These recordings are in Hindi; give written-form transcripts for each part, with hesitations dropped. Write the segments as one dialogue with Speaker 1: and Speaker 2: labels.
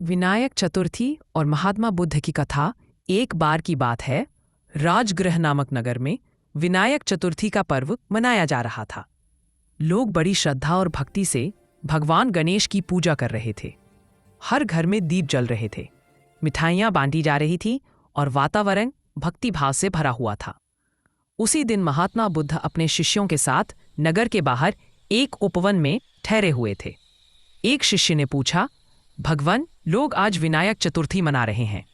Speaker 1: विनायक चतुर्थी और महात्मा बुद्ध की कथा। एक बार की बात है, राजगृह नामक नगर में विनायक चतुर्थी का पर्व मनाया जा रहा था। लोग बड़ी श्रद्धा और भक्ति से भगवान गणेश की पूजा कर रहे थे। हर घर में दीप जल रहे थे, मिठाइयाँ बांटी जा रही थी और वातावरण भक्तिभाव से भरा हुआ था। उसी दिन महात्मा बुद्ध अपने शिष्यों के साथ नगर के बाहर एक उपवन में ठहरे हुए थे। एक शिष्य ने पूछा, भगवान, लोग आज विनायक चतुर्थी मना रहे हैं,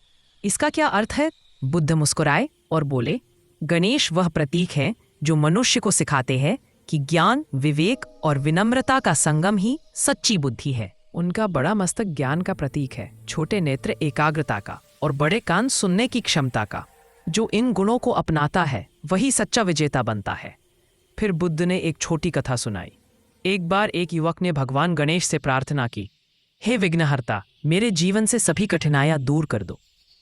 Speaker 1: इसका क्या अर्थ है? बुद्ध मुस्कुराए और बोले, गणेश वह प्रतीक है जो मनुष्य को सिखाते हैं कि ज्ञान, विवेक और विनम्रता का संगम ही सच्ची बुद्धि है। उनका बड़ा मस्तक ज्ञान का प्रतीक है, छोटे नेत्र एकाग्रता का और बड़े कान सुनने की क्षमता का। जो इन गुणों को अपनाता है वही सच्चा विजेता बनता है। फिर बुद्ध ने एक छोटी कथा सुनाई। एक बार एक युवक ने भगवान गणेश से प्रार्थना की, हे विघ्नहर्ता, मेरे जीवन से सभी कठिनाइयां दूर कर दो।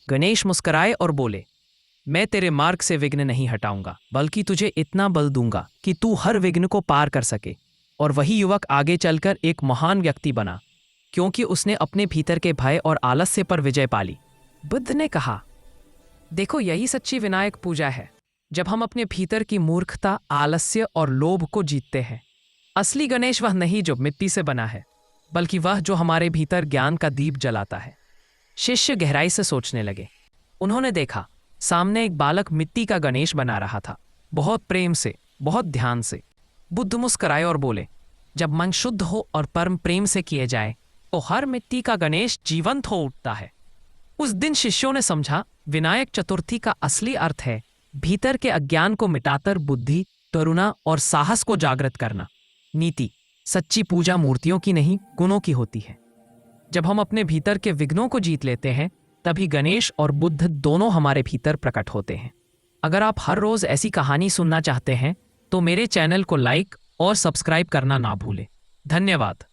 Speaker 1: गणेश मुस्कुराए और बोले, मैं तेरे मार्ग से विघ्न नहीं हटाऊंगा, बल्कि तुझे इतना बल दूंगा कि तू हर विघ्न को पार कर सके। और वही युवक आगे चलकर एक महान व्यक्ति बना, क्योंकि उसने अपने भीतर के भय और आलस्य पर विजय पाली। बुद्ध ने कहा, देखो, यही सच्ची विनायक पूजा है, जब हम अपने भीतर की मूर्खता, आलस्य और लोभ को जीतते हैं। असली गणेश वह नहीं जो मिट्टी से बना है, बल्कि वह जो हमारे भीतर ज्ञान का दीप जलाता है। शिष्य गहराई से सोचने लगे। उन्होंने देखा, सामने एक बालक मिट्टी का गणेश बना रहा था, बहुत प्रेम से, बहुत ध्यान से। बुद्ध मुस्कुराए और बोले, जब मन शुद्ध हो और परम प्रेम से किए जाए तो हर मिट्टी का गणेश जीवंत हो उठता है। उस दिन शिष्यों ने समझा, विनायक चतुर्थी का असली अर्थ है भीतर के अज्ञान को मिटाकर बुद्धि, करुणा और साहस को जागृत करना। नीति, सच्ची पूजा मूर्तियों की नहीं, गुणों की होती है। जब हम अपने भीतर के विघ्नों को जीत लेते हैं, तभी गणेश और बुद्ध दोनों हमारे भीतर प्रकट होते हैं। अगर आप हर रोज ऐसी कहानी सुनना चाहते हैं तो मेरे चैनल को लाइक और सब्सक्राइब करना ना भूलें। धन्यवाद।